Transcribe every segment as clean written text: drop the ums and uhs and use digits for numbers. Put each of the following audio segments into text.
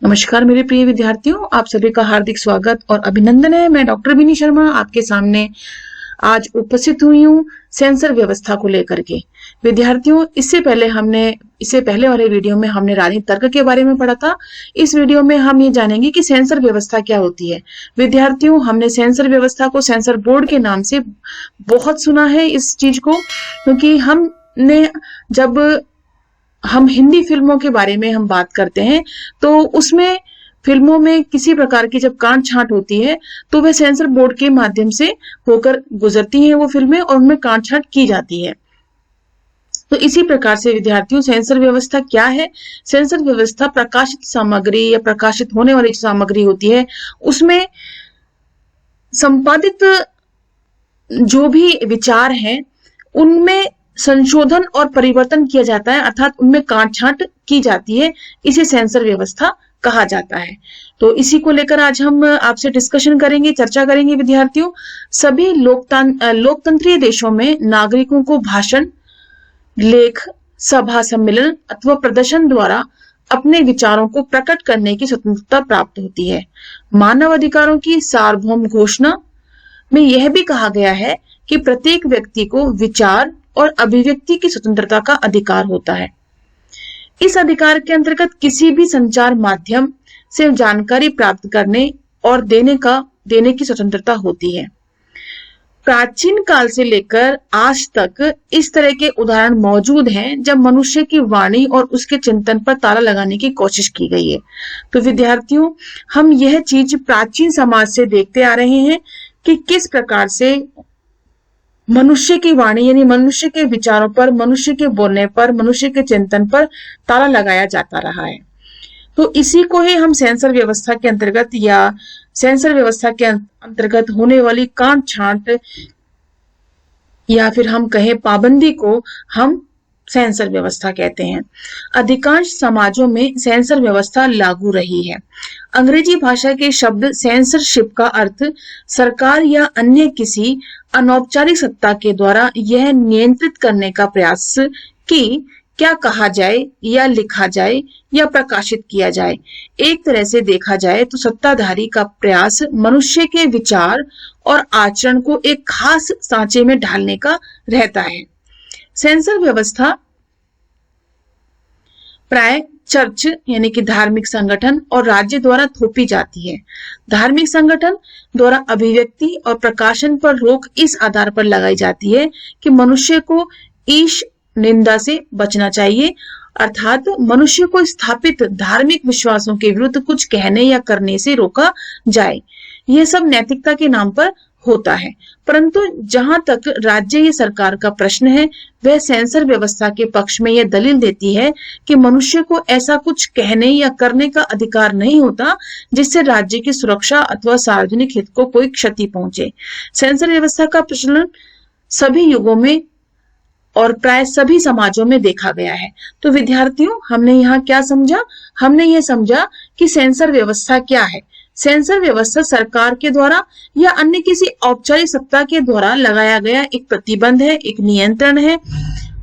नमस्कार मेरे प्रिय विद्यार्थियों, आप सभी का हार्दिक स्वागत और अभिनंदन है। मैं डॉक्टर विनी शर्मा आपके सामने आज उपस्थित हुई हूँ सेंसर व्यवस्था को लेकर के। विद्यार्थियों, इससे पहले वाले वीडियो में हमने राजनीतिक तर्क के बारे में पढ़ा था। इस वीडियो में हम ये जानेंगे कि सेंसर व्यवस्था क्या होती है। विद्यार्थियों, हमने सेंसर व्यवस्था को सेंसर बोर्ड के नाम से बहुत सुना है इस चीज को, क्योंकि जब हम हिंदी फिल्मों के बारे में हम बात करते हैं तो उसमें फिल्मों में किसी प्रकार की जब काट छांट होती है तो वह सेंसर बोर्ड के माध्यम से होकर गुजरती हैं वो फिल्में और उनमें काट छांट की जाती है। तो इसी प्रकार से विद्यार्थियों, सेंसर व्यवस्था क्या है? सेंसर व्यवस्था प्रकाशित सामग्री या प्रकाशित होने वाली सामग्री होती है, उसमें संपादित जो भी विचार हैं उनमें संशोधन और परिवर्तन किया जाता है, अर्थात उनमें काट छांट की जाती है। इसे सेंसर व्यवस्था कहा जाता है। तो इसी को लेकर आज हम आपसे डिस्कशन करेंगे, चर्चा करेंगे। विद्यार्थियों, सभी लोकतंत्रीय देशों में नागरिकों को भाषण, लेख, सभा, सम्मेलन अथवा प्रदर्शन द्वारा अपने विचारों को प्रकट करने की स्वतंत्रता प्राप्त होती है। मानव अधिकारों की सार्वभौम घोषणा में यह भी कहा गया है कि प्रत्येक व्यक्ति को विचार और अभिव्यक्ति की स्वतंत्रता का अधिकार होता है। इस अधिकार के अंतर्गत किसी भी संचार माध्यम से जानकारी प्राप्त करने और देने की स्वतंत्रता होती है। प्राचीन काल से लेकर आज तक इस तरह के उदाहरण मौजूद हैं जब मनुष्य की वाणी और उसके चिंतन पर ताला लगाने की कोशिश की गई है। तो विद्यार्थियों, हम यह चीज प्राचीन समाज से देखते आ रहे हैं कि किस प्रकार से मनुष्य की वाणी यानी मनुष्य के विचारों पर, मनुष्य के बोलने पर, मनुष्य के चिंतन पर ताला लगाया जाता रहा है। तो इसी को ही हम सेंसर व्यवस्था के अंतर्गत या सेंसर व्यवस्था के अंतर्गत होने वाली काट छांट या फिर हम कहें पाबंदी को हम सेंसर व्यवस्था कहते हैं। अधिकांश समाजों में सेंसर व्यवस्था लागू रही है। अंग्रेजी भाषा के शब्द सेंसरशिप का अर्थ सरकार या अन्य किसी अनौपचारिक सत्ता के द्वारा यह नियंत्रित करने का प्रयास कि क्या कहा जाए या लिखा जाए या प्रकाशित किया जाए। एक तरह से देखा जाए तो सत्ताधारी का प्रयास मनुष्य के विचार और आचरण को एक खास सांचे में ढालने का रहता है। सेंसर व्यवस्था प्राय चर्च यानी कि धार्मिक संगठन और राज्य द्वारा थोपी जाती है। धार्मिक संगठन द्वारा अभिव्यक्ति और प्रकाशन पर रोक इस आधार पर लगाई जाती है कि मनुष्य को ईश निंदा से बचना चाहिए, अर्थात मनुष्य को स्थापित धार्मिक विश्वासों के विरुद्ध कुछ कहने या करने से रोका जाए। यह सब नैतिकता के नाम पर होता है। परंतु जहां तक राज्य या सरकार का प्रश्न है, वह सेंसर व्यवस्था के पक्ष में यह दलील देती है कि मनुष्य को ऐसा कुछ कहने या करने का अधिकार नहीं होता जिससे राज्य की सुरक्षा अथवा सार्वजनिक हित को कोई क्षति पहुंचे। सेंसर व्यवस्था का प्रचलन सभी युगों में और प्राय सभी समाजों में देखा गया है। तो विद्यार्थियों, हमने यहाँ क्या समझा? हमने ये समझा कि सेंसर व्यवस्था क्या है। सेंसर व्यवस्था सरकार के द्वारा या अन्य किसी औपचारिक सत्ता के द्वारा लगाया गया एक प्रतिबंध है, एक नियंत्रण है।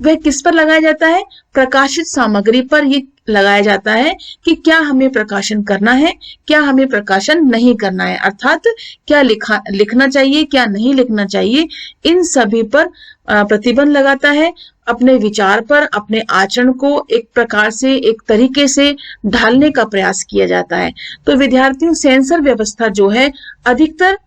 वह किस पर लगाया जाता है? प्रकाशित सामग्री पर ये लगाया जाता है कि क्या हमें प्रकाशन करना है, क्या हमें प्रकाशन नहीं करना है, अर्थात क्या लिखना चाहिए, क्या नहीं लिखना चाहिए, इन सभी पर प्रतिबंध लगाता है। अपने विचार पर, अपने आचरण को एक प्रकार से, एक तरीके से ढालने का प्रयास किया जाता है। तो विद्यार्थियों, सेंसर व्यवस्था जो है अधिकतर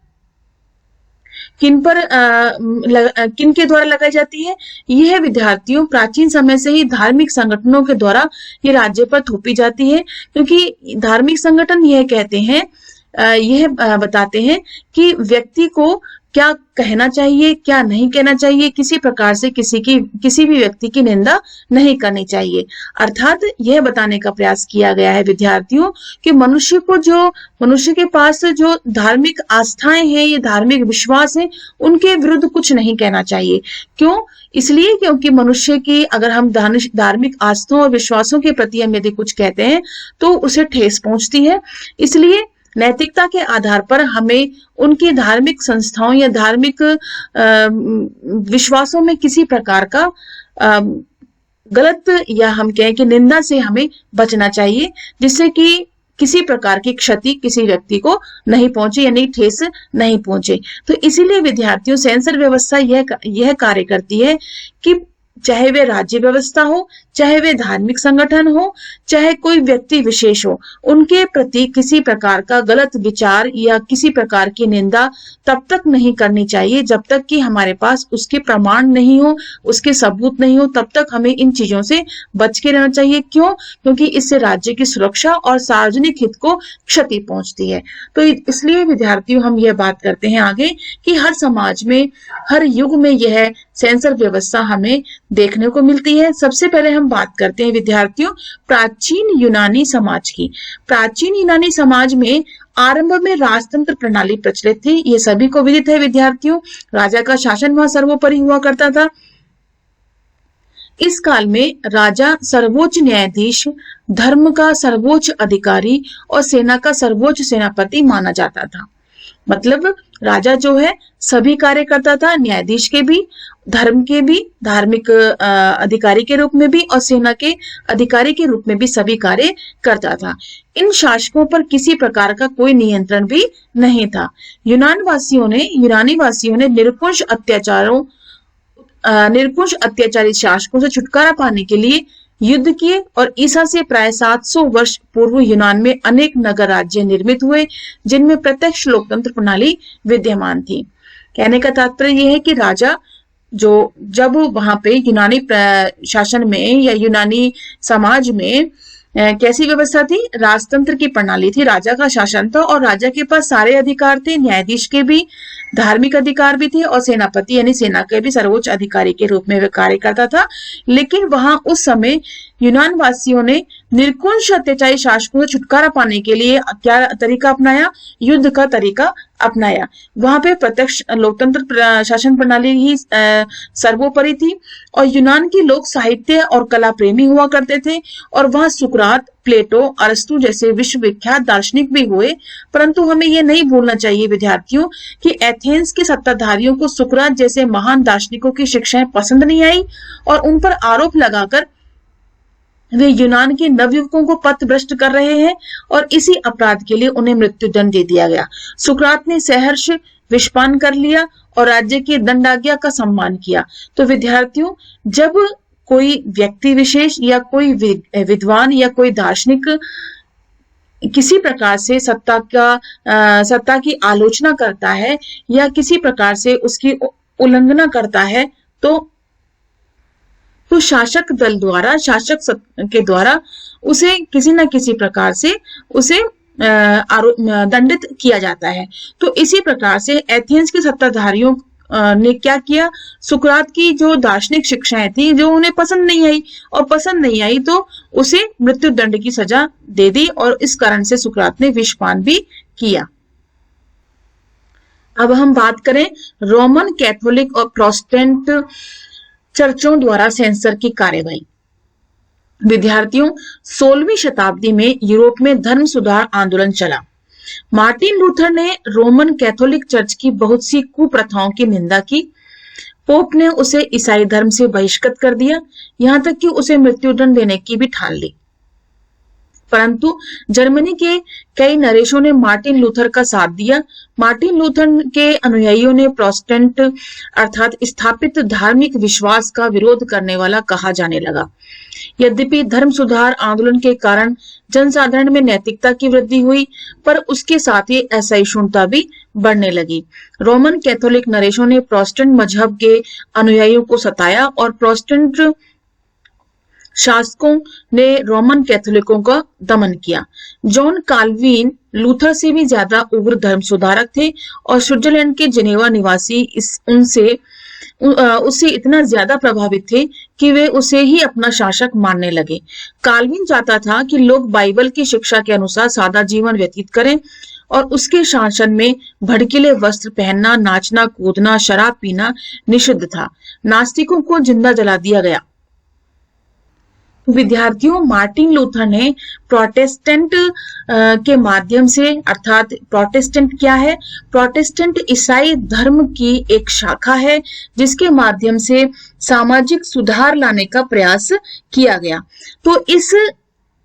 किन के द्वारा लगाई जाती है? यह विद्यार्थियों प्राचीन समय से ही धार्मिक संगठनों के द्वारा ये राज्य पर थोपी जाती है, क्योंकि धार्मिक संगठन यह कहते हैं, यह बताते हैं कि व्यक्ति को क्या कहना चाहिए, क्या नहीं कहना चाहिए, किसी प्रकार से किसी भी व्यक्ति की निंदा नहीं करनी चाहिए। अर्थात यह बताने का प्रयास किया गया है विद्यार्थियों कि मनुष्य के पास जो धार्मिक आस्थाएं हैं, ये धार्मिक विश्वास है, उनके विरुद्ध कुछ नहीं कहना चाहिए। क्यों? इसलिए क्योंकि मनुष्य की अगर हम धार्मिक आस्थाओं और विश्वासों के प्रति हम यदि कुछ कहते हैं तो उसे ठेस पहुंचती है। इसलिए नैतिकता के आधार पर हमें उनकी धार्मिक संस्थाओं या धार्मिक विश्वासों में किसी प्रकार का गलत या हम कहें कि निंदा से हमें बचना चाहिए, जिससे कि किसी प्रकार की क्षति किसी व्यक्ति को नहीं पहुंचे, यानी ठेस नहीं पहुंचे। तो इसीलिए विद्यार्थियों सेंसर व्यवस्था यह कार्य करती है कि चाहे वे राज्य व्यवस्था हो, चाहे वे धार्मिक संगठन हो, चाहे कोई व्यक्ति विशेष हो, उनके प्रति किसी प्रकार का गलत विचार या किसी प्रकार की निंदा तब तक नहीं करनी चाहिए जब तक कि हमारे पास उसके प्रमाण नहीं हो, उसके सबूत नहीं हो, तब तक हमें इन चीजों से बच के रहना चाहिए। क्यों? क्योंकि इससे राज्य की सुरक्षा और सार्वजनिक हित को क्षति पहुंचती है। तो इसलिए विद्यार्थियों हम यह बात करते हैं आगे कि हर समाज में, हर युग में यह सेंसर व्यवस्था हमें देखने को मिलती है। सबसे पहले हम बात करते हैं विद्यार्थियों प्राचीन यूनानी समाज की। प्राचीन यूनानी समाज में आरंभ में राजतंत्र प्रणाली प्रचलित थी। ये सभी को विदित है विद्यार्थियों, राजा का शासन वहां सर्वोपरि हुआ करता था। इस काल में राजा सर्वोच्च न्यायाधीश, धर्म का सर्वोच्च अधिकारी और सेना का सर्वोच्च सेनापति माना जाता था। मतलब राजा जो है सभी कार्य करता था, न्यायाधीश के भी, धर्म के भी, धार्मिक अधिकारी के रूप में भी और सेना के अधिकारी के रूप में भी सभी कार्य करता था। इन शासकों पर किसी प्रकार का कोई नियंत्रण भी नहीं था। यूनानी वासियों ने निरंकुश अत्याचारी शासकों से छुटकारा पाने के लिए युद्ध किए और ईसा से प्राय 700 वर्ष पूर्व यूनान में अनेक नगर राज्य निर्मित हुए जिनमें प्रत्यक्ष लोकतंत्र प्रणाली विद्यमान थी। कहने का तात्पर्य यह है कि राजा जब वहां पे यूनानी शासन में या यूनानी समाज में कैसी व्यवस्था थी? राजतंत्र की प्रणाली थी, राजा का शासन था और राजा के पास सारे अधिकार थे, न्यायाधीश के भी, धार्मिक अधिकार भी थे और सेनापति यानी सेना के भी सर्वोच्च अधिकारी के रूप में वह कार्य करता था। लेकिन वहां उस समय यूनान वासियों ने निरंकुश अत्याचारी शासकों से छुटकारा पाने के लिए क्या तरीका अपनाया? युद्ध का तरीका अपनाया। वहां पे प्रत्यक्ष लोकतंत्र शासन प्रणाली ही सर्वोपरि थी और यूनान के लोग साहित्य और कला प्रेमी हुआ करते थे और वहां सुकरात, प्लेटो, अरस्तु जैसे विश्वविख्यात दार्शनिक भी हुए। परंतु हमें यह नहीं भूलना चाहिए विद्यार्थियों कि एथेंस के सत्ताधारियों को सुकरात जैसे महान दार्शनिकों की शिक्षाएं पसंद नहीं आई और उन पर आरोप लगाकर वे यूनान के नवयुवकों को पथभ्रष्ट कर रहे हैं और इसी अपराध के लिए उन्हें मृत्युदंड दे दिया गया। सुकरात ने सहर्ष विषपान कर लिया और राज्य की दंडाज्ञा का सम्मान किया। तो विद्यार्थियों, जब कोई व्यक्ति विशेष या कोई विद्वान या कोई दार्शनिक किसी प्रकार से सत्ता की आलोचना करता है या किसी प्रकार से उसकी उल्लंघना करता है तो शासक दल द्वारा, शासक के द्वारा उसे किसी न किसी प्रकार से उसे दंडित किया जाता है। तो इसी प्रकार से एथेंस के सत्ताधारियों ने क्या किया? सुकरात की जो दार्शनिक शिक्षाएं थी जो उन्हें पसंद नहीं आई तो उसे मृत्यु दंड की सजा दे दी और इस कारण से सुकरात ने विषपान भी किया। अब हम बात करें रोमन कैथोलिक और प्रोटेस्टेंट चर्चों द्वारा सेंसर की कार्यवाही। विद्यार्थियों, 16वीं शताब्दी में यूरोप में धर्म सुधार आंदोलन चला। मार्टिन लूथर ने रोमन कैथोलिक चर्च की बहुत सी कुप्रथाओं की निंदा की। पोप ने उसे ईसाई धर्म से बहिष्कृत कर दिया, यहां तक कि उसे मृत्युदंड देने की भी ठान ली। परंतु जर्मनी के कई नरेशों ने मार्टिन लूथर का साथ दिया। मार्टिन लूथर के अनुयायियों ने प्रोटेस्टेंट अर्थात स्थापित धार्मिक विश्वास का विरोध करने वाला कहा जाने लगा। यद्यपि धर्म सुधार आंदोलन के कारण जनसाधारण में नैतिकता की वृद्धि हुई, पर उसके साथ ही असहिष्णुता भी बढ़ने लगी। रोमन कैथोलिक नरेशों ने प्रोटेस्टेंट मजहब के अनुयायियों को सताया और प्रोटेस्टेंट शासकों ने रोमन कैथोलिकों का दमन किया। जॉन काल्विन लूथर से भी ज्यादा उग्र धर्म सुधारक थे और स्विट्जरलैंड के जिनेवा निवासी उससे इतना ज्यादा प्रभावित थे कि वे उसे ही अपना शासक मानने लगे। काल्विन चाहता था कि लोग बाइबल की शिक्षा के अनुसार सादा जीवन व्यतीत करें और उसके शासन में भड़कीले वस्त्र पहनना, नाचना, कूदना, शराब पीना निषिद्ध था। नास्तिकों को जिंदा जला दिया गया। विद्यार्थियों, मार्टिन लूथर ने प्रोटेस्टेंट के माध्यम से, अर्थात प्रोटेस्टेंट क्या है? प्रोटेस्टेंट ईसाई धर्म की एक शाखा है जिसके माध्यम से सामाजिक सुधार लाने का प्रयास किया गया। तो इस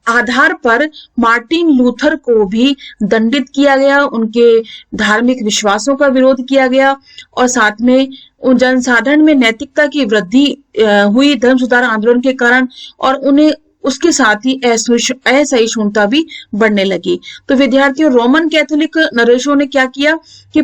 आधार पर मार्टिन लूथर को भी दंडित किया गया, उनके धार्मिक विश्वासों का विरोध किया गया और साथ में उन जनसाधारण में नैतिकता की वृद्धि हुई धर्म सुधार आंदोलन के कारण, और उन्हें उसके साथ ही असहिष्णुता भी बढ़ने लगी। तो विद्यार्थियों, रोमन कैथोलिक नरेशों ने क्या किया कि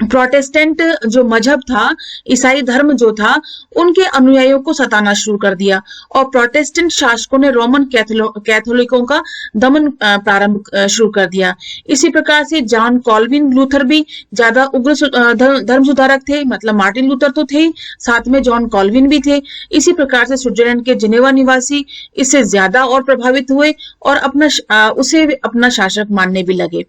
प्रोटेस्टेंट जो मजहब था, ईसाई धर्म जो था, उनके अनुयायियों को सताना शुरू कर दिया और प्रोटेस्टेंट शासकों ने रोमन कैथोलिकों का दमन प्रारंभ शुरू कर दिया। इसी प्रकार से जॉन कॉल्विन लूथर भी ज्यादा उग्र धर्म सुधारक थे, मतलब मार्टिन लूथर तो थे ही, साथ में जॉन कॉल्विन भी थे। इसी प्रकार से स्विट्जरलैंड के जिनेवा निवासी इससे ज्यादा और प्रभावित हुए और उसे अपना शासक मानने भी लगे।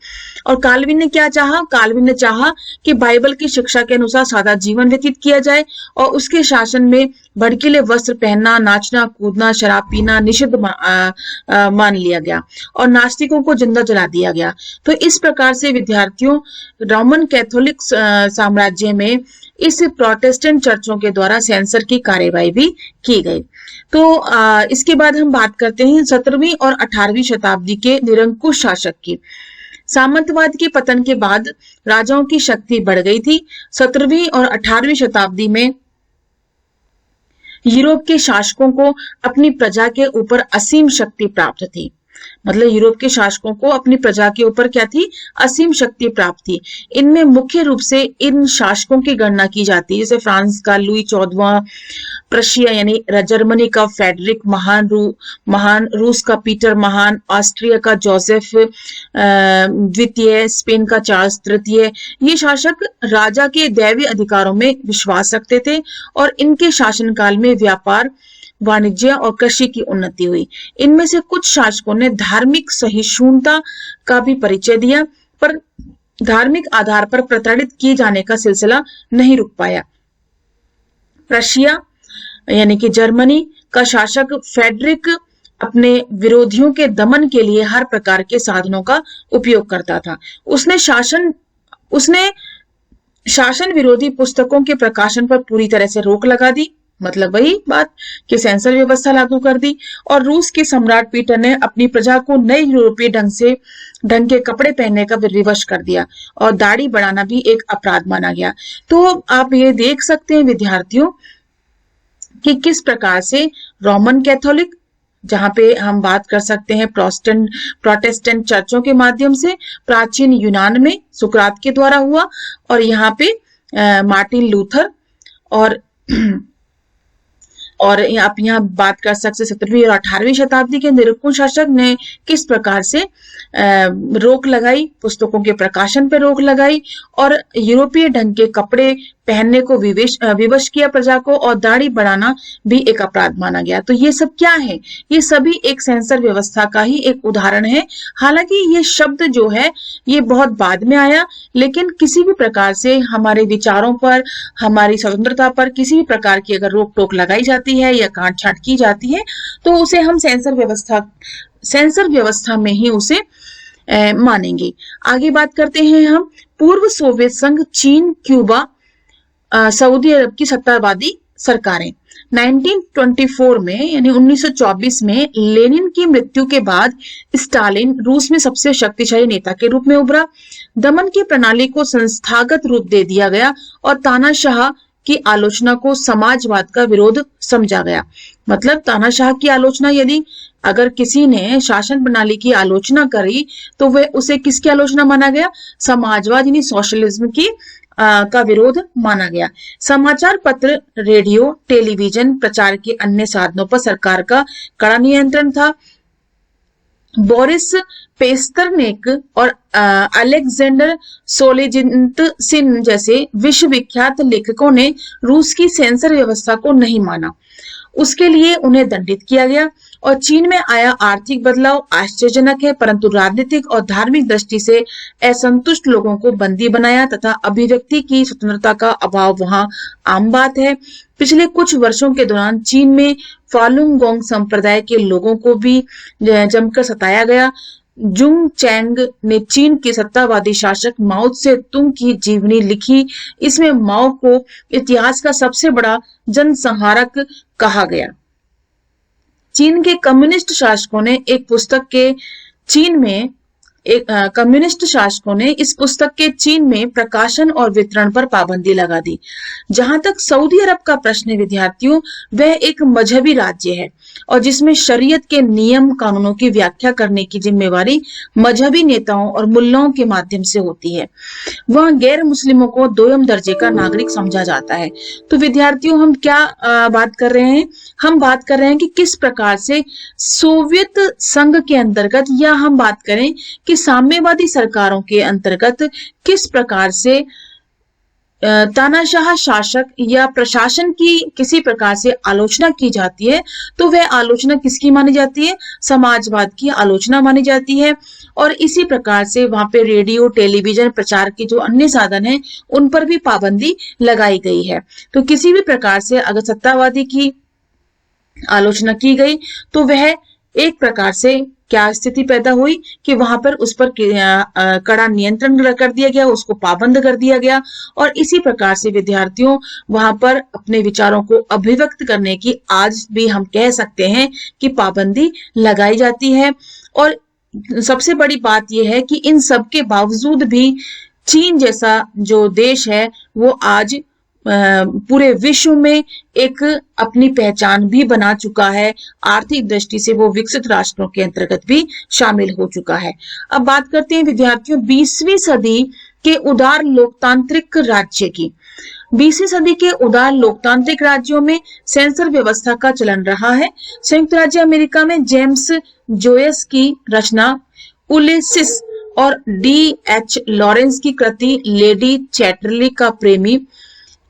और काल्विन ने क्या चाहा? काल्विन ने चाहा कि बाइबल की शिक्षा के अनुसार सादा जीवन व्यतीत किया जाए और उसके शासन में भड़कीले वस्त्र पहनना, नाचना, कूदना, शराब पीना निषिद्ध मान लिया गया और नास्तिकों को जिंदा जला दिया गया। तो इस प्रकार से विद्यार्थियों, रोमन कैथोलिक साम्राज्य में इस प्रोटेस्टेंट चर्चों के द्वारा सेंसर की कार्यवाही भी की गई। तो इसके बाद हम बात करते हैं 17वीं और 18वीं शताब्दी के निरंकुश शासक की। सामंतवाद के पतन के बाद राजाओं की शक्ति बढ़ गई थी। 17वीं और 18वीं शताब्दी में यूरोप के शासकों को अपनी प्रजा के ऊपर असीम शक्ति प्राप्त थी। मतलब यूरोप के शासकों को अपनी प्रजा के ऊपर क्या थी? असीम शक्ति प्राप्त थी। इनमें मुख्य रूप से इन शासकों की गणना की जाती है, जैसे फ्रांस का लुई 14वां, प्रशिया यानी जर्मनी का फेडरिक महान, रूस का पीटर महान, ऑस्ट्रिया का जोसेफ द्वितीय, स्पेन का चार्ल्स तृतीय। ये शासक राजा के दैवीय अधिकारों में विश्वास रखते थे और इनके शासनकाल में व्यापार, वाणिज्य और कृषि की उन्नति हुई। इनमें से कुछ शासकों ने धार्मिक सहिष्णुता का भी परिचय दिया, पर धार्मिक आधार पर प्रताड़ित किए जाने का सिलसिला नहीं रुक पाया। प्रशिया यानी कि जर्मनी का शासक फेडरिक अपने विरोधियों के दमन के लिए हर प्रकार के साधनों का उपयोग करता था। उसने शासन विरोधी पुस्तकों के प्रकाशन पर पूरी तरह से रोक लगा दी, मतलब वही बात कि सेंसर व्यवस्था लागू कर दी। और रूस के सम्राट पीटर ने अपनी प्रजा को नए यूरोपीय ढंग के कपड़े पहनने का विवश कर दिया और दाढ़ी बढ़ाना भी एक अपराध माना गया। तो आप ये देख सकते हैं विद्यार्थियों कि किस प्रकार से रोमन कैथोलिक, जहां पे हम बात कर सकते हैं प्रोटेस्टेंट चर्चों के माध्यम से, प्राचीन यूनान में सुकरात के द्वारा हुआ, और यहाँ पे मार्टिन लूथर और आप यहाँ बात कर सकते 17वीं और 18वीं शताब्दी के निरंकुश शासक ने किस प्रकार से रोक लगाई, पुस्तकों के प्रकाशन पर रोक लगाई और यूरोपीय ढंग के कपड़े पहनने को विवश किया प्रजा को, और दाढ़ी बढ़ाना भी एक अपराध माना गया। तो ये सब क्या है? ये सभी एक सेंसर व्यवस्था का ही एक उदाहरण है। हालांकि ये शब्द जो है ये बहुत बाद में आया, लेकिन किसी भी प्रकार से हमारे विचारों पर, हमारी स्वतंत्रता पर किसी भी प्रकार की अगर रोक टोक लगाई जाती है या काट छाट की जाती है तो उसे हम सेंसर व्यवस्था में ही उसे मानेंगे। आगे बात करते हैं हम पूर्व सोवियत संघ, चीन, क्यूबा, सऊदी अरब की सत्तावादी सरकारें। 1924 में यानी 1924 में लेनिन की मृत्यु के बाद स्टालिन रूस में सबसे शक्तिशाली नेता के रूप में उभरा। दमन की प्रणाली को संस्थागत रूप दे दिया गया और तानाशाह की आलोचना को समाजवाद का विरोध समझा गया। मतलब तानाशाह की आलोचना, यदि अगर किसी ने शासन प्रणाली की आलोचना करी तो वह उसे किसकी आलोचना माना गया? समाजवाद यानी सोशलिज्म की का विरोध माना गया। समाचार पत्र, रेडियो, टेलीविजन प्रचार के अन्य साधनों पर सरकार का कड़ा नियंत्रण था। बोरिस पेस्तरनेक और अलेक्जेंडर सोलेजिनत्सिन जैसे विश्वविख्यात लेखकों ने रूस की सेंसर व्यवस्था को नहीं माना। उसके लिए उन्हें दंडित किया गया। और चीन में आया आर्थिक बदलाव आश्चर्यजनक है, परंतु राजनीतिक और धार्मिक दृष्टि से असंतुष्ट लोगों को बंदी बनाया तथा अभिव्यक्ति की स्वतंत्रता का अभाव वहां आम बात है। पिछले कुछ वर्षों के दौरान चीन में फालुंग गोंग संप्रदाय के लोगों को भी जमकर सताया गया। जुंग चैंग ने चीन के सत्तावादी शासक माओ त्से तुंग की जीवनी लिखी। इसमें माओ को इतिहास का सबसे बड़ा जनसंहारक कहा गया। चीन के कम्युनिस्ट शासकों ने कम्युनिस्ट शासकों ने इस पुस्तक के चीन में प्रकाशन और वितरण पर पाबंदी लगा दी। जहां तक सऊदी अरब का प्रश्न है विद्यार्थियों, वह एक मजहबी राज्य है और जिसमें शरीयत के नियम कानूनों की व्याख्या करने की जिम्मेवारी मजहबी नेताओं और मुल्लाओं के माध्यम से होती है। वहां गैर मुस्लिमों को दोयम दर्जे का नागरिक समझा जाता है। तो विद्यार्थियों, हम क्या बात कर रहे हैं? हम बात कर रहे हैं कि किस प्रकार से सोवियत संघ के अंतर्गत, या हम बात करें कि साम्यवादी सरकारों के अंतर्गत किस प्रकार से तानाशाह शासक या प्रशासन की किसी प्रकार से आलोचना की जाती है, तो वह आलोचना किसकी मानी जाती है? समाजवाद की आलोचना मानी जाती है। और इसी प्रकार से वहां पे रेडियो, टेलीविजन, प्रचार के जो अन्य साधन हैं, उन पर भी पाबंदी लगाई गई है। तो किसी भी प्रकार से अगर सत्तावादी की आलोचना की गई तो वह एक प्रकार से क्या स्थिति पैदा हुई कि वहां पर उस पर कड़ा नियंत्रण कर दिया गया, उसको पाबंद कर दिया गया। और इसी प्रकार से विद्यार्थियों, वहां पर अपने विचारों को अभिव्यक्त करने की आज भी हम कह सकते हैं कि पाबंदी लगाई जाती है। और सबसे बड़ी बात यह है कि इन सब के बावजूद भी चीन जैसा जो देश है वो आज पूरे विश्व में एक अपनी पहचान भी बना चुका है। आर्थिक दृष्टि से वो विकसित राष्ट्रों के अंतर्गत भी शामिल हो चुका है। अब बात करते हैं विद्यार्थियों 20वीं सदी के उदार लोकतांत्रिक राज्य की। 20वीं सदी के उदार लोकतांत्रिक राज्यों में सेंसर व्यवस्था का चलन रहा है। संयुक्त राज्य अमेरिका में जेम्स जोयस की रचना उलिसिस और D.H. लॉरेंस की कृति लेडी चैटरली का प्रेमी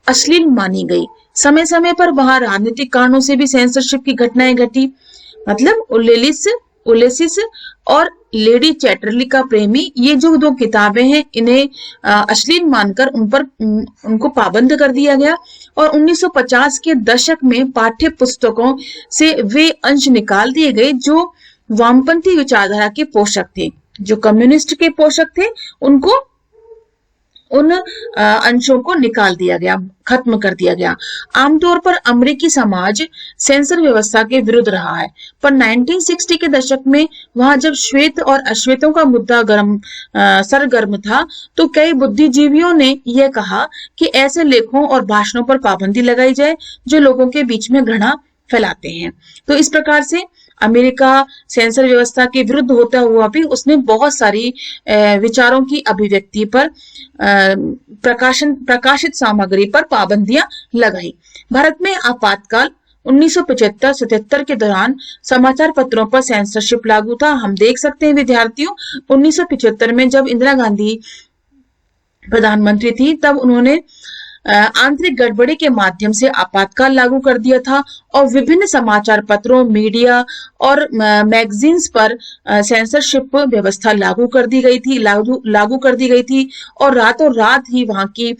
अश्लील मानी गई। समय समय पर वहां राजनीतिक कारणों से भी सेंसरशिप की घटनाएं घटी। मतलब उलिसिस और लेडी चैटरली का प्रेमी, ये जो दो किताबें हैं, इन्हें अश्लील मानकर उनको पाबंद कर दिया गया। और 1950 के दशक में पाठ्य पुस्तकों से वे अंश निकाल दिए गए जो वामपंथी विचारधारा के पोषक थे। जो कम्युनिस्ट के पोषक थे, उनको उन अंशों को निकाल दिया गया, खत्म कर दिया गया। आमतौर पर अमेरिकी समाज सेंसर व्यवस्था के विरुद्ध रहा है, पर 1960 के दशक में वहां जब श्वेत और अश्वेतों का मुद्दा सरगर्म था, तो कई बुद्धिजीवियों ने यह कहा कि ऐसे लेखों और भाषणों पर पाबंदी लगाई जाए जो लोगों के बीच में घृणा फैलाते हैं। तो इस प्रकार से अमेरिका सेंसर व्यवस्था के विरुद्ध होता हुआ भी उसने बहुत सारी विचारों की अभिव्यक्ति पर, प्रकाशित सामग्री पर पाबंदियां लगाई। भारत में आपातकाल 1975-77 के दौरान समाचार पत्रों पर सेंसरशिप लागू था। हम देख सकते हैं विद्यार्थियों, 1975 में जब इंदिरा गांधी प्रधानमंत्री थी, तब उन्होंने आंतरिक गड़बड़ी के माध्यम से आपातकाल लागू कर दिया था और विभिन्न समाचार पत्रों, मीडिया और मैगजीन्स पर सेंसरशिप व्यवस्था लागू कर दी गई थी और रातों रात ही वहां की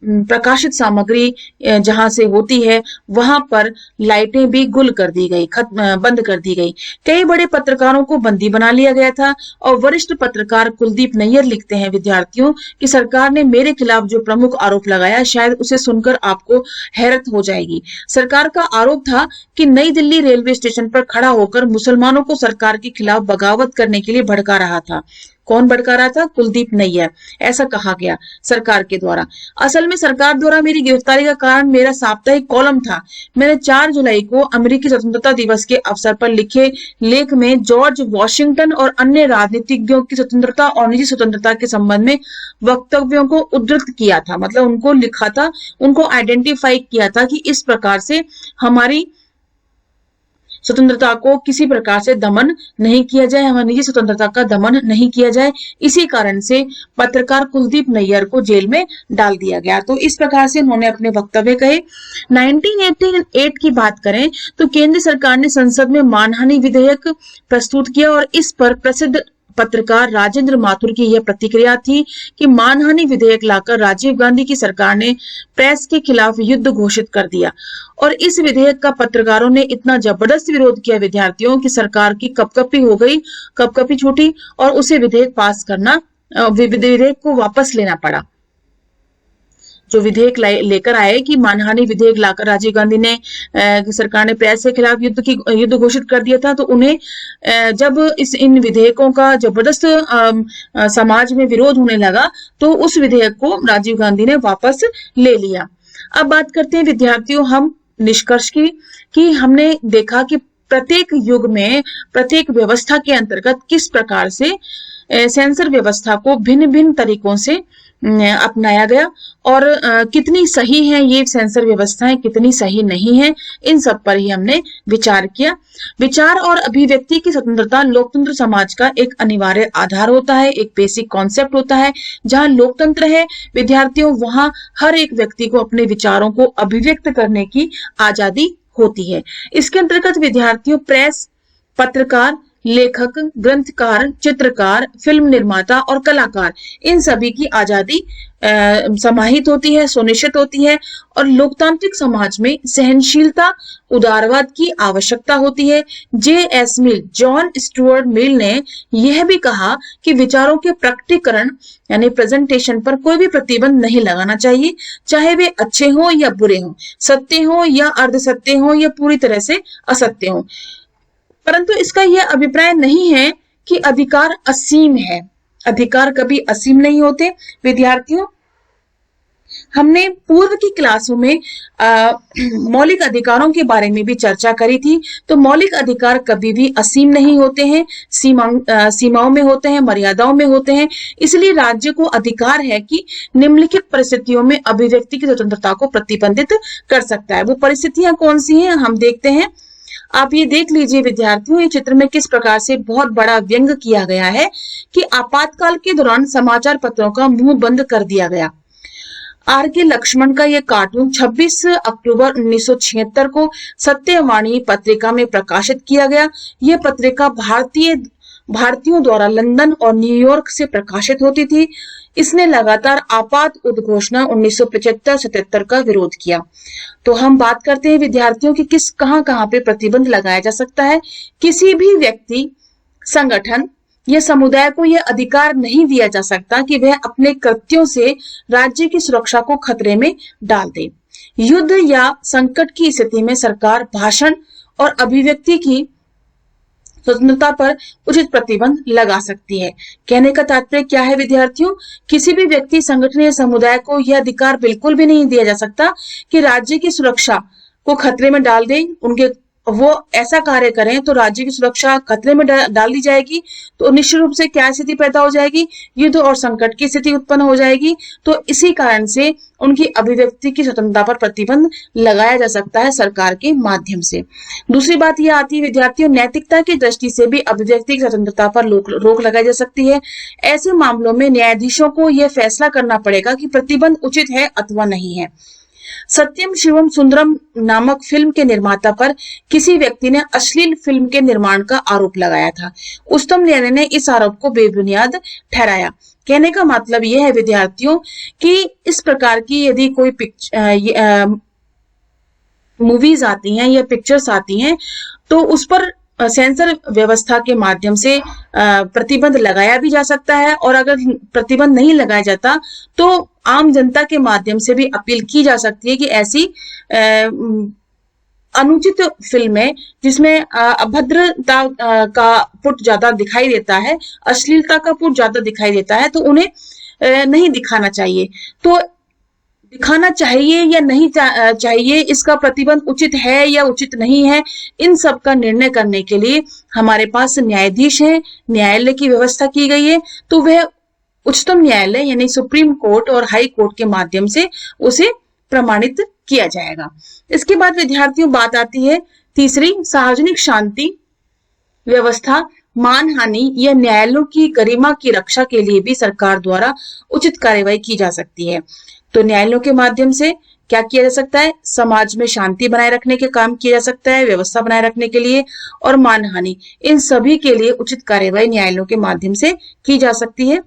प्रकाशित सामग्री जहां से होती है वहां पर लाइटें भी गुल कर दी गई, बंद कर दी गई। कई बड़े पत्रकारों को बंदी बना लिया गया था। और वरिष्ठ पत्रकार कुलदीप नैयर लिखते हैं विद्यार्थियों कि सरकार ने मेरे खिलाफ जो प्रमुख आरोप लगाया, शायद उसे सुनकर आपको हैरत हो जाएगी। सरकार का आरोप था कि नई दिल्ली रेलवे स्टेशन पर खड़ा होकर मुसलमानों को सरकार के खिलाफ बगावत करने के लिए भड़का रहा था। कौन भड़का रहा था? कुलदीप नैयर। ऐसा कहा गया सरकार के द्वारा। असल में सरकार द्वारा मेरी गिरफ्तारी का कारण मेरा साप्ताहिक कॉलम था। मैंने 4 जुलाई को अमेरिकी स्वतंत्रता दिवस के अवसर पर लिखे लेख में जॉर्ज वॉशिंगटन और अन्य राजनीतिज्ञों की स्वतंत्रता और निजी स्वतंत्रता के संबंध में वक्तव्यों को उद्धृत किया था। मतलब उनको लिखा था, उनको आइडेंटिफाई किया था कि इस प्रकार से हमारी स्वतंत्रता को किसी प्रकार से दमन नहीं किया जाए, हमारी निजी स्वतंत्रता का दमन नहीं किया जाए। इसी कारण से पत्रकार कुलदीप नैयर को जेल में डाल दिया गया। तो इस प्रकार से उन्होंने अपने वक्तव्य कहे। 1988 की बात करें तो केंद्र सरकार ने संसद में मानहानि विधेयक प्रस्तुत किया और इस पर प्रसिद्ध पत्रकार राजेंद्र माथुर की यह प्रतिक्रिया थी कि मानहानि विधेयक लाकर राजीव गांधी की सरकार ने प्रेस के खिलाफ युद्ध घोषित कर दिया। और इस विधेयक का पत्रकारों ने इतना जबरदस्त विरोध किया विद्यार्थियों की सरकार की कपकपी हो गई, कपकपी छूटी और उसे विधेयक को वापस लेना पड़ा। जो विधेयक लेकर आए कि मानहानि विधेयक लाकर राजीव गांधी ने सरकार ने प्रेस के खिलाफ युद्ध घोषित कर दिया था। तो उन्हें जब इन विधेयकों का जबरदस्त समाज में विरोध होने लगा तो उस विधेयक को राजीव गांधी ने वापस ले लिया। अब बात करते हैं विद्यार्थियों हम निष्कर्ष की, कि हमने देखा कि प्रत्येक युग में प्रत्येक व्यवस्था के अंतर्गत किस प्रकार से सेंसर व्यवस्था को भिन्न भिन्न तरीकों से अपनाया गया और कितनी सही है ये सेंसर व्यवस्थाएं, कितनी सही नहीं है, इन सब पर ही हमने विचार किया। विचार और अभिव्यक्ति की स्वतंत्रता लोकतंत्र समाज का एक अनिवार्य आधार होता है, एक बेसिक कॉन्सेप्ट होता है। जहां लोकतंत्र है विद्यार्थियों, वहां हर एक व्यक्ति को अपने विचारों को अभिव्यक्त करने की आजादी होती है। इसके अंतर्गत विद्यार्थियों प्रेस, पत्रकार, लेखक, ग्रंथकार, चित्रकार, फिल्म निर्माता और कलाकार, इन सभी की आजादी समाहित होती है, सुनिश्चित होती है। और लोकतांत्रिक समाज में सहनशीलता, उदारवाद की आवश्यकता होती है। J.S. मिल, जॉन स्टुअर्ट मिल ने यह भी कहा कि विचारों के प्रकटीकरण यानी प्रेजेंटेशन पर कोई भी प्रतिबंध नहीं लगाना चाहिए, चाहे वे अच्छे हो या बुरे हो, सत्य हो या अर्धसत्य हो या पूरी तरह से असत्य हो। परंतु इसका यह अभिप्राय नहीं है कि अधिकार असीम है। अधिकार कभी असीम नहीं होते। विद्यार्थियों, हमने पूर्व की क्लासों में मौलिक अधिकारों के बारे में भी चर्चा करी थी। तो मौलिक अधिकार कभी भी असीम नहीं होते हैं, सीमाओं में होते हैं, मर्यादाओं में होते हैं। इसलिए राज्य को अधिकार है कि निम्नलिखित परिस्थितियों में अभिव्यक्ति की स्वतंत्रता को प्रतिबंधित कर सकता है। वो परिस्थितियां कौन सी हैं हम देखते हैं। आप ये देख लीजिए विद्यार्थियों, ये चित्र में किस प्रकार से बहुत बड़ा व्यंग किया गया है कि आपातकाल के दौरान समाचार पत्रों का मुंह बंद कर दिया गया। R.K. लक्ष्मण का यह कार्टून 26 अक्टूबर 1976 को सत्यवाणी पत्रिका में प्रकाशित किया गया। यह पत्रिका भारतीयों द्वारा लंदन और न्यूयॉर्क से प्रकाशित होती थी। इसने लगातार आपात उद्घोषणा 1975-77 का विरोध किया। तो हम बात करते हैं विद्यार्थियों की किस कहां पे प्रतिबंध लगाया जा सकता है। किसी भी व्यक्ति, संगठन या समुदाय को यह अधिकार नहीं दिया जा सकता कि वह अपने कृत्यों से राज्य की सुरक्षा को खतरे में डाल दे। युद्ध या संकट की स्थिति में सरकार भाषण और अभिव्यक्ति की स्वतंत्रता पर उचित प्रतिबंध लगा सकती है। कहने का तात्पर्य क्या है विद्यार्थियों, किसी भी व्यक्ति, संगठन या समुदाय को यह अधिकार बिल्कुल भी नहीं दिया जा सकता कि राज्य की सुरक्षा को खतरे में डाल दे। वो ऐसा कार्य करें तो राज्य की सुरक्षा खतरे में डाल दी जाएगी। तो निश्चित रूप से क्या स्थिति पैदा हो जाएगी, युद्ध और संकट की स्थिति उत्पन्न हो जाएगी। तो इसी कारण से उनकी अभिव्यक्ति की स्वतंत्रता पर प्रतिबंध लगाया जा सकता है सरकार के माध्यम से। दूसरी बात यह आती है विद्यार्थियों, नैतिकता की दृष्टि से भी अभिव्यक्ति की स्वतंत्रता पर रोक लगाई जा सकती है। ऐसे मामलों में न्यायाधीशों को यह फैसला करना पड़ेगा कि प्रतिबंध उचित है अथवा नहीं है। सत्यम शिवम सुंदरम नामक फिल्म के निर्माता पर किसी व्यक्ति ने अश्लील फिल्म के निर्माण का आरोप लगाया था। उच्चतम न्यायालय ने इस आरोप को बेबुनियाद ठहराया। कहने का मतलब यह है विद्यार्थियों कि इस प्रकार की यदि कोई मूवीज आती हैं या पिक्चर्स आती हैं तो उस पर सेंसर व्यवस्था के माध्यम से प्रतिबंध लगाया भी जा सकता है। और अगर प्रतिबंध नहीं लगाया जाता तो आम जनता के माध्यम से भी अपील की जा सकती है कि ऐसी अनुचित फिल्में जिसमें अभद्रता का पुट ज्यादा दिखाई देता है, अश्लीलता का पुट ज्यादा दिखाई देता है, तो उन्हें नहीं दिखाना चाहिए। तो दिखाना चाहिए या नहीं चाहिए, इसका प्रतिबंध उचित है या उचित नहीं है, इन सब का निर्णय करने के लिए हमारे पास न्यायाधीश हैं, न्यायालय की व्यवस्था की गई है। तो वह उच्चतम न्यायालय यानी सुप्रीम कोर्ट और हाई कोर्ट के माध्यम से उसे प्रमाणित किया जाएगा। इसके बाद विद्यार्थियों बात आती है तीसरी, सार्वजनिक शांति व्यवस्था, मानहानि या न्यायालयों की गरिमा की रक्षा के लिए भी सरकार द्वारा उचित कार्यवाही की जा सकती है। तो न्यायालयों के माध्यम से क्या किया जा सकता है, समाज में शांति बनाए रखने के काम किया जा सकता है, व्यवस्था बनाए रखने के लिए, और मानहानि, इन सभी के लिए उचित कार्यवाही न्यायालयों के माध्यम से की जा सकती है।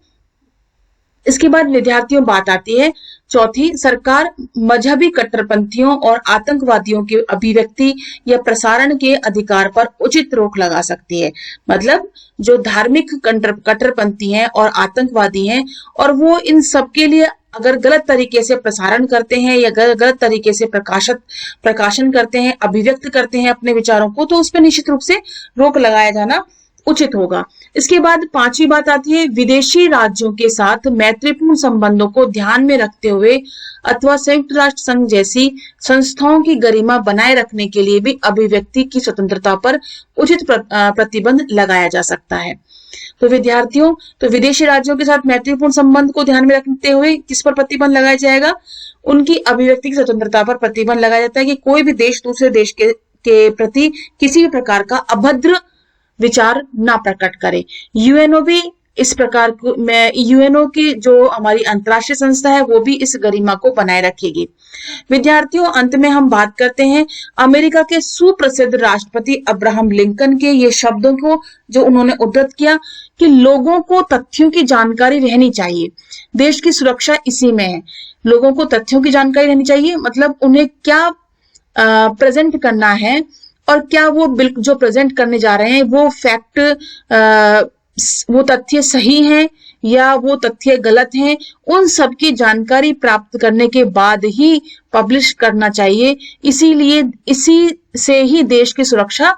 इसके बाद विद्यार्थियों बात आती है चौथी, सरकार मजहबी कट्टरपंथियों और आतंकवादियों के अभिव्यक्ति या प्रसारण के अधिकार पर उचित रोक लगा सकती है। मतलब जो धार्मिक कट्टरपंथी हैं और आतंकवादी हैं और वो इन सब के लिए अगर गलत तरीके से प्रसारण करते हैं या गलत तरीके से प्रकाशन करते हैं, अभिव्यक्त करते हैं अपने विचारों को, तो उस पर निश्चित रूप से रोक लगाया जाना उचित होगा। इसके बाद पांचवी बात आती है, विदेशी राज्यों के साथ मैत्रीपूर्ण संबंधों को ध्यान में रखते हुए अथवा संयुक्त राष्ट्र संघ जैसी संस्थाओं की गरिमा बनाए रखने के लिए भी अभिव्यक्ति की स्वतंत्रता पर उचित प्रतिबंध लगाया जा सकता है। तो विद्यार्थियों, तो विदेशी राज्यों के साथ मैत्रीपूर्ण संबंध को ध्यान में रखते हुए किस पर प्रतिबंध लगाया जाएगा? उनकी अभिव्यक्ति की स्वतंत्रता पर प्रतिबंध लगाया जाता है कि कोई भी देश दूसरे देश के प्रति किसी भी प्रकार का अभद्र विचार ना प्रकट करे। यूएनओ भी इस प्रकार में, यूएनओ की जो हमारी अंतर्राष्ट्रीय संस्था है वो भी इस गरिमा को बनाए रखेगी। विद्यार्थियों, अंत में हम बात करते हैं अमेरिका के सुप्रसिद्ध राष्ट्रपति अब्राहम लिंकन के ये शब्दों को, जो उन्होंने उद्धृत किया कि लोगों को तथ्यों की जानकारी रहनी चाहिए, देश की सुरक्षा इसी में है। लोगों को तथ्यों की जानकारी रहनी चाहिए, मतलब उन्हें क्या प्रेजेंट करना है और क्या वो जो प्रेजेंट करने जा रहे हैं वो फैक्ट, वो तथ्य सही हैं या वो तथ्य गलत हैं, उन सब की जानकारी प्राप्त करने के बाद ही पब्लिश करना चाहिए। इसीलिए इसी से ही देश की सुरक्षा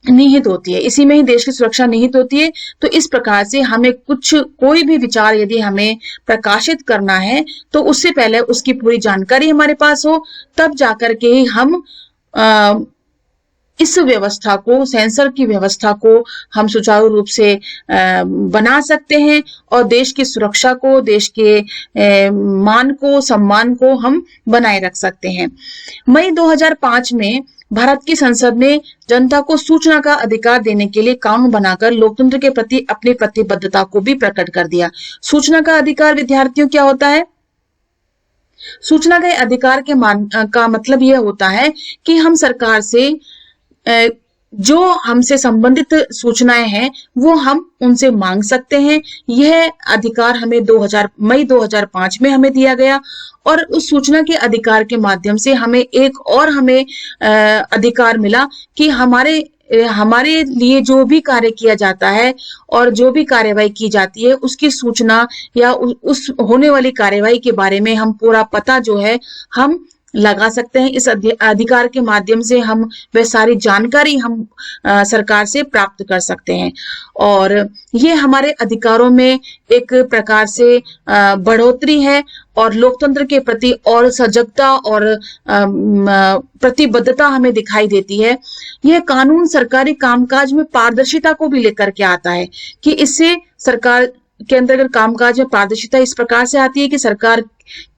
निहित होती है, इसी में ही देश की सुरक्षा निहित होती है। तो इस प्रकार से हमें कोई भी विचार यदि हमें प्रकाशित करना है तो उससे पहले उसकी पूरी जानकारी हमारे पास हो, तब जाकर के ही हम इस व्यवस्था को, सेंसर की व्यवस्था को हम सुचारू रूप से बना सकते हैं और देश की सुरक्षा को, देश के मान को, सम्मान को हम बनाए रख सकते हैं। मई 2005 में भारत की संसद ने जनता को सूचना का अधिकार देने के लिए कानून बनाकर लोकतंत्र के प्रति अपनी प्रतिबद्धता को भी प्रकट कर दिया। सूचना का अधिकार विद्यार्थियों क्या होता है? सूचना के अधिकार का मतलब यह होता है कि हम सरकार से जो हमसे संबंधित सूचनाएं हैं वो हम उनसे मांग सकते हैं। यह अधिकार हमें मई 2005 में हमें दिया गया और उस सूचना के अधिकार के माध्यम से हमें एक और अधिकार मिला कि हमारे लिए जो भी कार्य किया जाता है और जो भी कार्यवाही की जाती है उसकी सूचना या उस होने वाली कार्यवाही के बारे में हम पूरा पता जो है हम लगा सकते हैं। इस अधिकार के माध्यम से हम वह सारी जानकारी हम सरकार से प्राप्त कर सकते हैं और ये हमारे अधिकारों में एक प्रकार से बढ़ोतरी है और लोकतंत्र के प्रति और सजगता और प्रतिबद्धता हमें दिखाई देती है। यह कानून सरकारी कामकाज में पारदर्शिता को भी लेकर के आता है कि इससे सरकार के अंतर्गत कामकाज में पारदर्शिता इस प्रकार से आती है कि सरकार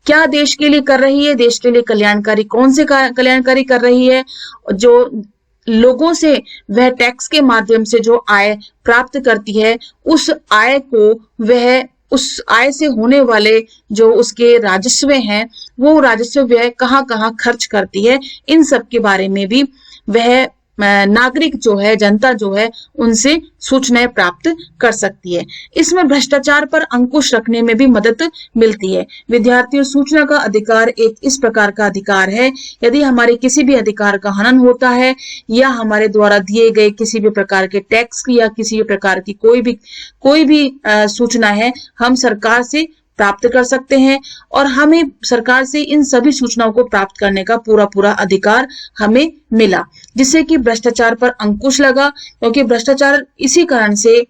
क्या देश के लिए कर रही है, देश के लिए कल्याणकारी कौन से कल्याणकारी कर रही है, जो लोगों से वह टैक्स के माध्यम से जो आय प्राप्त करती है उस आय को वह उस आय से होने वाले जो उसके राजस्व हैं वो राजस्व वह कहाँ खर्च करती है, इन सब के बारे में भी वह नागरिक जो है, जनता जो है, उनसे सूचनाएं प्राप्त कर सकती है। इसमें भ्रष्टाचार पर अंकुश रखने में भी मदद मिलती है। विद्यार्थियों, सूचना का अधिकार एक इस प्रकार का अधिकार है, यदि हमारे किसी भी अधिकार का हनन होता है या हमारे द्वारा दिए गए किसी भी प्रकार के टैक्स या किसी भी प्रकार की कोई भी सूचना है, हम सरकार से प्राप्त कर सकते हैं और हमें सरकार से इन सभी सूचनाओं को प्राप्त करने का पूरा अधिकार हमें मिला, जिससे कि भ्रष्टाचार पर अंकुश लगा। क्योंकि भ्रष्टाचार इसी कारण से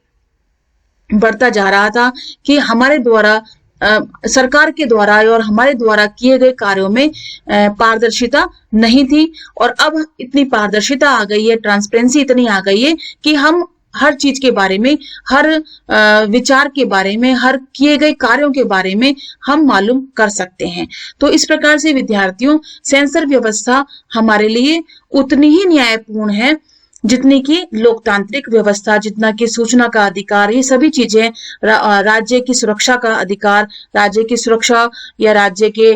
बढ़ता जा रहा था कि हमारे द्वारा सरकार के द्वारा और हमारे द्वारा किए गए कार्यों में पारदर्शिता नहीं थी और अब इतनी पारदर्शिता आ गई है, ट्रांसपेरेंसी इतनी आ गई है कि हम हर चीज के बारे में, हर विचार के बारे में, हर किए गए कार्यों के बारे में हम मालूम कर सकते हैं। तो इस प्रकार से विद्यार्थियों, सेंसर व्यवस्था हमारे लिए उतनी ही न्यायपूर्ण है जितनी की लोकतांत्रिक व्यवस्था, जितना कि सूचना का अधिकार, ये सभी चीजें, राज्य की सुरक्षा का अधिकार, राज्य की सुरक्षा या राज्य के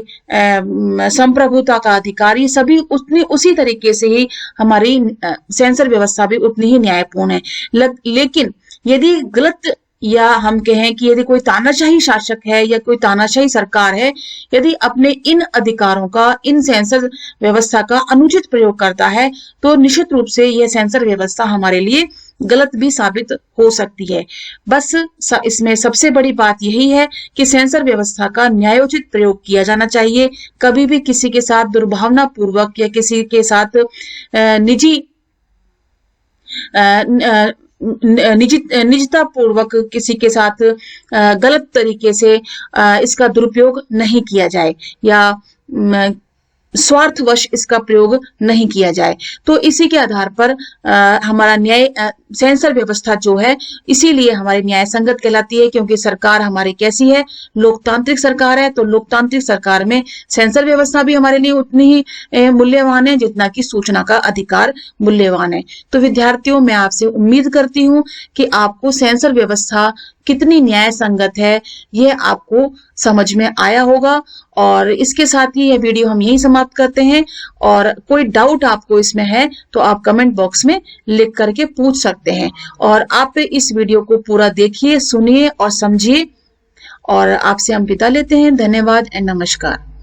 संप्रभुता का अधिकार, ये सभी उसी तरीके से ही हमारी सेंसर व्यवस्था भी उतनी ही न्यायपूर्ण है। लेकिन यदि गलत या हम कहें कि यदि कोई तानाशाही शासक है या कोई तानाशाही सरकार है, यदि अपने इन अधिकारों का, इन सेंसर व्यवस्था का अनुचित प्रयोग करता है तो निश्चित रूप से यह सेंसर व्यवस्था हमारे लिए गलत भी साबित हो सकती है। बस इसमें सबसे बड़ी बात यही है कि सेंसर व्यवस्था का न्यायोचित प्रयोग किया जाना चाहिए। कभी भी किसी के साथ दुर्भावना पूर्वक या किसी के साथ निजी निजता पूर्वक किसी के साथ गलत तरीके से इसका दुरुपयोग नहीं किया जाए या स्वार्थवश इसका प्रयोग नहीं किया जाए। तो इसी के आधार पर हमारा न्याय सेंसर व्यवस्था जो है इसीलिए हमारी न्याय संगत कहलाती है, क्योंकि सरकार हमारी कैसी है, लोकतांत्रिक सरकार है। तो लोकतांत्रिक सरकार में सेंसर व्यवस्था भी हमारे लिए उतनी ही मूल्यवान है जितना कि सूचना का अधिकार मूल्यवान है। तो विद्यार्थियों, मैं आपसे उम्मीद करती हूँ कि आपको सेंसर व्यवस्था कितनी न्याय संगत है यह आपको समझ में आया होगा। और इसके साथ ही यह वीडियो हम यहीं समाप्त करते हैं। और कोई डाउट आपको इसमें है तो आप कमेंट बॉक्स में लिख करके पूछ सकते हैं। और आप इस वीडियो को पूरा देखिए, सुनिए और समझिए। और आपसे हम विदा लेते हैं। धन्यवाद एंड नमस्कार।